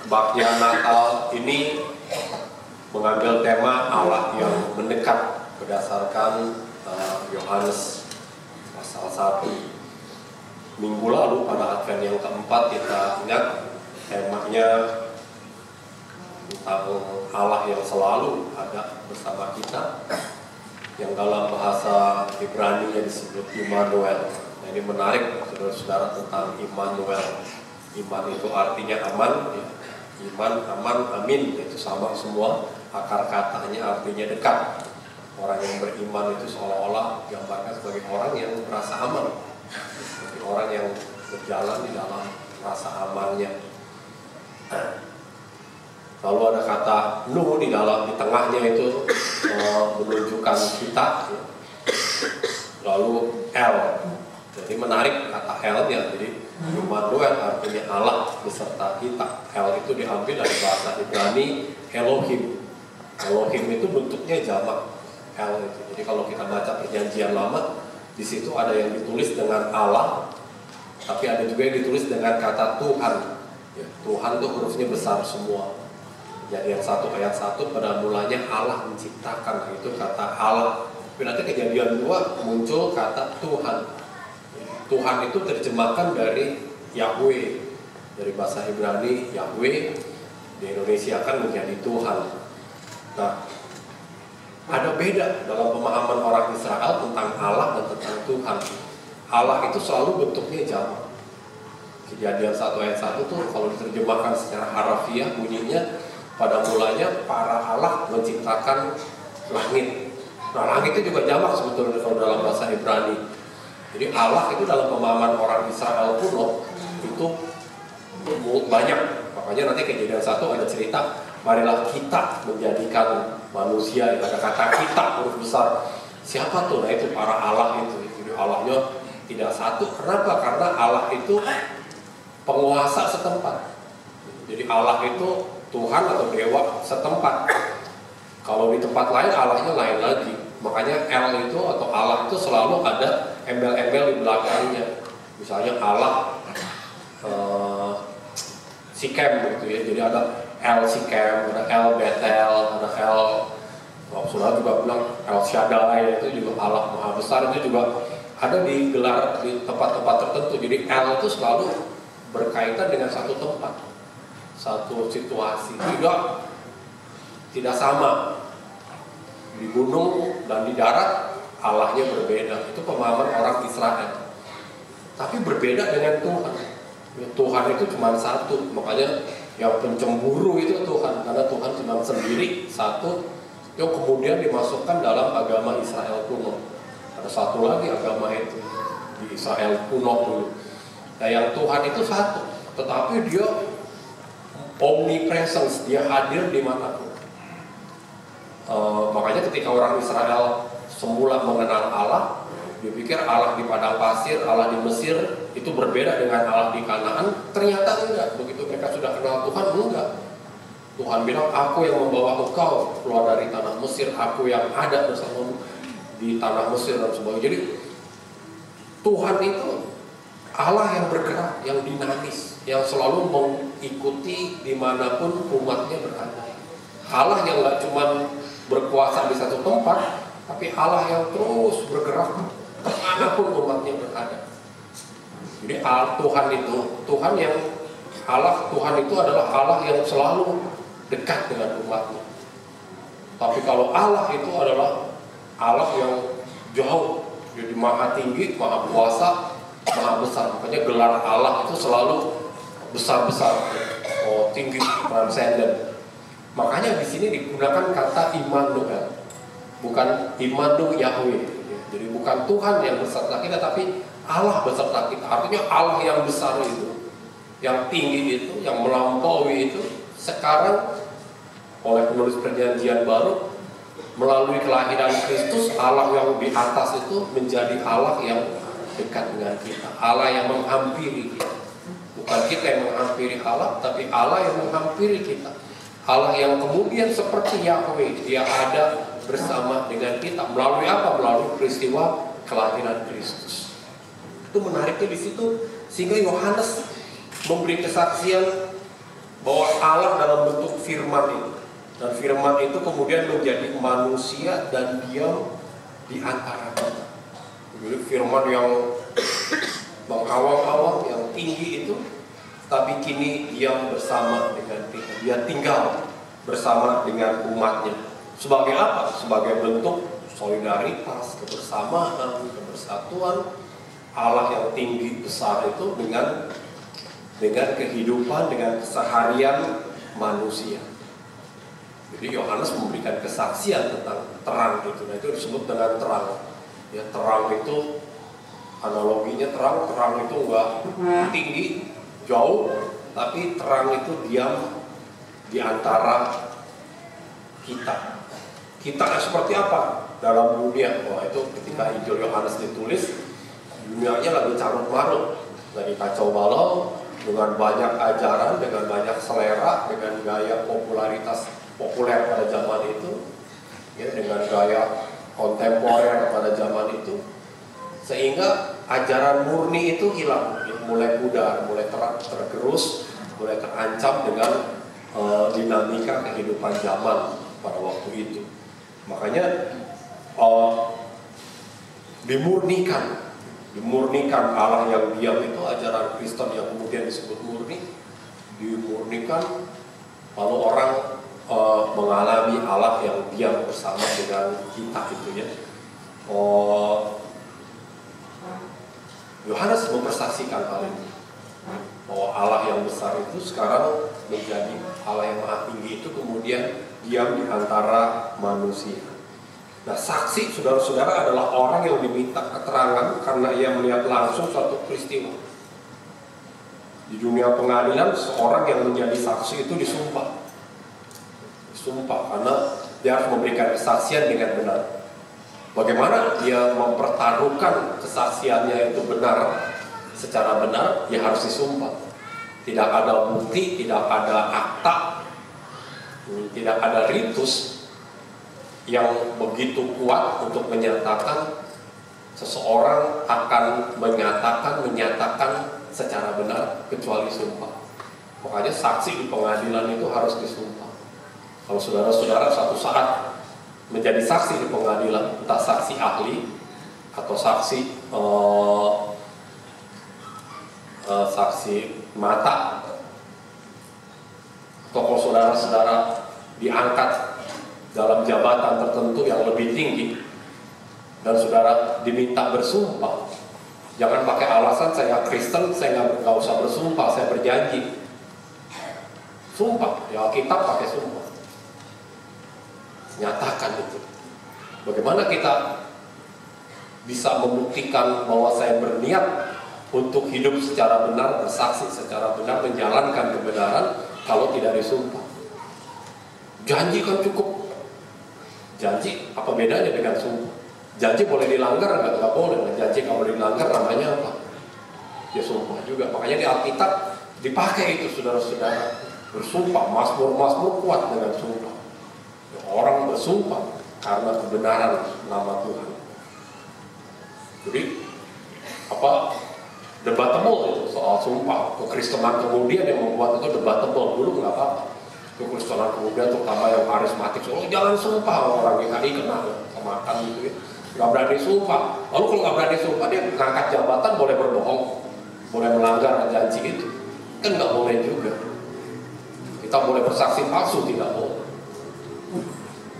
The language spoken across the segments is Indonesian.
Baknya Natal ini mengambil tema Allah yang mendekat berdasarkan Yohanes pasal 1. Minggu lalu pada Advent yang keempat kita ingat temanya tentang Allah yang selalu ada bersama kita, yang dalam bahasa Ibrani disebut Immanuel. Nah, ini menarik saudara-saudara tentang Immanuel. Iman itu artinya aman, ya. Iman, aman, amin, itu sama semua. Akar katanya artinya dekat. Orang yang beriman itu seolah-olah digambarkan sebagai orang yang merasa aman, seperti orang yang berjalan di dalam rasa amannya. Lalu ada kata Nuh di tengahnya itu menunjukkan kita, ya. Lalu El, jadi menarik kata El-nya. Jadi Immanuel artinya Allah beserta kita. El itu diambil dari bahasa Ibrani Elohim. Elohim itu bentuknya jamak. El itu. Jadi kalau kita baca Perjanjian Lama, di situ ada yang ditulis dengan Allah, tapi ada juga yang ditulis dengan kata Tuhan. Ya, Tuhan itu hurufnya besar semua. Jadi yang 1 ayat 1 pada mulanya Allah menciptakan, nah, itu kata Allah. Tapi nanti Kejadian 2 muncul kata Tuhan. Tuhan itu terjemahkan dari Yahweh, dari bahasa Ibrani Yahweh, di Indonesia kan menjadi Tuhan. Nah, ada beda dalam pemahaman orang Israel tentang Allah dan tentang Tuhan. Allah itu selalu bentuknya jamak. Kejadian 1 ayat 1 tuh kalau diterjemahkan secara harafiah bunyinya pada mulanya para Allah menciptakan langit. Nah, langit itu juga jamak sebetulnya kalau dalam bahasa Ibrani. Jadi Allah itu dalam pemahaman orang Israel kuno itu banyak. Makanya nanti Kejadian 1 ada cerita, marilah kita menjadikan manusia. Ada kata kita huruf besar. Siapa tuh? Nah, itu para Allah itu. Jadi Allahnya tidak satu. Kenapa? Karena Allah itu penguasa setempat. Jadi Allah itu Tuhan atau dewa setempat. Kalau di tempat lain Allahnya lain lagi. Makanya El itu atau Allah itu selalu ada embel-embel di belakangnya. Misalnya Allah Sikem gitu ya. Jadi ada El Sikem, ada El Betel, ada El, saudara juga bilang El Shaddai, itu juga Allah Maha Besar, itu juga ada digelar di tempat-tempat tertentu. Jadi El itu selalu berkaitan dengan satu tempat, satu situasi. Tidak sama. Di gunung dan di darat Allahnya berbeda. Itu pemahaman orang Israel. Tapi berbeda dengan Tuhan. Tuhan itu cuma satu. Makanya yang pencemburu itu Tuhan, karena Tuhan cuma sendiri satu, yang kemudian dimasukkan dalam agama Israel kuno. Ada satu lagi agama itu di Israel kuno dulu. Nah, yang Tuhan itu satu, tetapi dia omnipresence, dia hadir di manapun. Makanya ketika orang Israel semula mengenal Allah, dia pikir Allah di padang pasir, Allah di Mesir itu berbeda dengan Allah di Kanaan. Ternyata enggak. Begitu mereka sudah kenal Tuhan, enggak. Tuhan bilang, aku yang membawa engkau keluar dari tanah Mesir, aku yang ada bersamamu di tanah Mesir dan sebagainya. Jadi Tuhan itu Allah yang bergerak, yang dinamis, yang selalu mengikuti dimanapun umatnya berada. Allah yang gak cuma berkuasa di satu tempat, tapi Allah yang terus bergerak dimanapun umatnya berada. Jadi Tuhan itu, Tuhan itu adalah Allah yang selalu dekat dengan umatnya. Tapi kalau Allah itu adalah Allah yang jauh, jadi maha tinggi, maha kuasa, maha besar. Makanya gelar Allah itu selalu besar-besar, tinggi, transenden. Makanya di sini digunakan kata Immanuel, bukan Immanuel Yahweh. Jadi bukan Tuhan yang beserta kita, tapi Allah beserta kita. Artinya Allah yang besar itu, yang tinggi itu, yang melampaui itu, sekarang oleh penulis Perjanjian Baru melalui kelahiran Kristus, Allah yang di atas itu menjadi Allah yang dekat dengan kita, Allah yang menghampiri kita. Bukan kita yang menghampiri Allah, tapi Allah yang menghampiri kita. Allah yang kemudian seperti Yahweh, dia ada bersama dengan kita. Melalui apa? Melalui peristiwa kelahiran Kristus. Itu menariknya di situ, sehingga Yohanes memberi kesaksian bahwa Allah dalam bentuk firman itu, dan firman itu kemudian menjadi manusia dan diam di antara kita. Jadi firman yang mengawang-awang, yang tinggi itu, tapi kini diam bersama dengan kita. Dia tinggal bersama dengan umatnya. Sebagai apa? Sebagai bentuk solidaritas, kebersamaan, kebersatuan Allah yang tinggi besar itu dengan kehidupan, dengan keseharian manusia. Jadi Yohanes memberikan kesaksian tentang terang itu. Nah, itu disebut dengan terang. Ya, terang itu analoginya terang itu enggak tinggi, jauh, tapi terang itu diam di antara kita. Kita seperti apa dalam dunia? Wah, itu ketika Injil Yohanes ditulis, dunianya lagi carut marut, lagi kacau balau, dengan banyak ajaran, dengan banyak selera, dengan gaya populer pada zaman itu, ya, dengan gaya kontemporer pada zaman itu, sehingga ajaran murni itu hilang, ya, mulai pudar, mulai tergerus, mulai terancam dengan dinamika kehidupan zaman pada waktu itu. Makanya dimurnikan Allah yang diam itu, ajaran Kristen yang kemudian disebut murni, dimurnikan, lalu orang mengalami Allah yang diam bersama dengan kita itu, ya. Yohanes mempersaksikan hal ini, bahwa Allah yang besar itu sekarang menjadi Allah yang maha tinggi itu kemudian diam di antara manusia. Nah, saksi, saudara-saudara, adalah orang yang diminta keterangan karena ia melihat langsung suatu peristiwa. Di dunia pengadilan, seorang yang menjadi saksi itu disumpah karena dia harus memberikan kesaksian dengan benar. Bagaimana dia mempertaruhkan kesaksiannya itu benar, secara benar, dia harus disumpah. Tidak ada bukti, tidak ada akta, tidak ada ritus yang begitu kuat untuk menyatakan seseorang akan menyatakan secara benar kecuali sumpah. Makanya saksi di pengadilan itu harus disumpah. Kalau saudara-saudara suatu saat menjadi saksi di pengadilan, entah saksi ahli atau saksi mata, atau kalau saudara-saudara diangkat dalam jabatan tertentu yang lebih tinggi dan saudara diminta bersumpah, jangan pakai alasan saya Kristen, saya nggak usah bersumpah, saya berjanji. Sumpah, ya Alkitab pakai sumpah, nyatakan itu. Bagaimana kita bisa membuktikan bahwa saya berniat untuk hidup secara benar, bersaksi secara benar, menjalankan kebenaran kalau tidak disumpah? Janji kan cukup. Janji, apa bedanya dengan sumpah? Janji boleh dilanggar nggak? Nggak boleh. Janji kalau dilanggar namanya apa? Ya sumpah juga. Makanya di Alkitab dipakai itu, saudara-saudara. Bersumpah, Mazmur kuat dengan sumpah. Ya, orang bersumpah karena kebenaran nama Tuhan. Jadi debatable itu soal sumpah. Kekristenan kemudian yang membuat itu debatable. Dulu nggak apa-apa. Kekristenan kemudian terutama yang karismatik, jangan sumpah, orang GKI kena kemakan gitu, ya. Nggak berani sumpah. Lalu kalau nggak berani sumpah, dia mengangkat jabatan boleh berbohong, boleh melanggar janji itu, kan nggak boleh juga. Kita boleh bersaksi palsu, tidak boleh.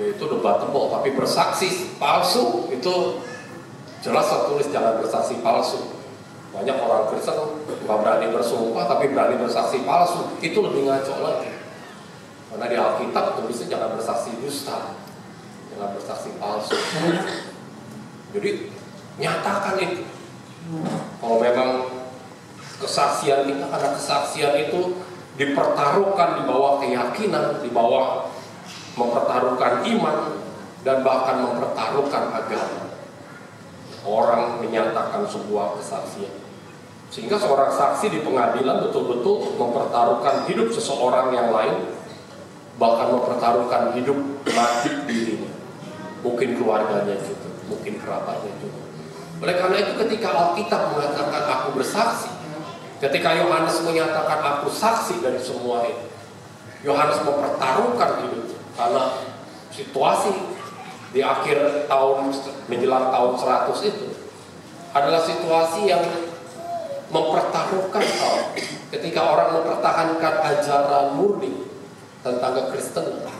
Ya, itu debatable. Tapi bersaksi palsu itu jelas tertulis jangan bersaksi palsu. Banyak orang Kristen nggak berani bersumpah tapi berani bersaksi palsu, itu lebih ngaco lagi. Karena di Alkitab tulisnya jangan bersaksi dusta, jangan bersaksi palsu. Jadi nyatakan itu. Kalau memang kesaksian kita, karena kesaksian itu dipertaruhkan di bawah keyakinan, di bawah mempertaruhkan iman, dan bahkan mempertaruhkan agama. Orang menyatakan sebuah kesaksian, sehingga seorang saksi di pengadilan betul-betul mempertaruhkan hidup seseorang yang lain, bahkan mempertaruhkan hidup mati dirinya, mungkin keluarganya juga, mungkin kerabatnya juga. Oleh karena itu ketika Alkitab mengatakan aku bersaksi, ketika Yohanes menyatakan aku saksi dari semua itu, Yohanes mempertaruhkan hidupnya karena situasi di akhir tahun menjelang tahun 100 itu adalah situasi yang mempertaruhkan ketika orang mempertahankan ajaran murni tentang kekristenan.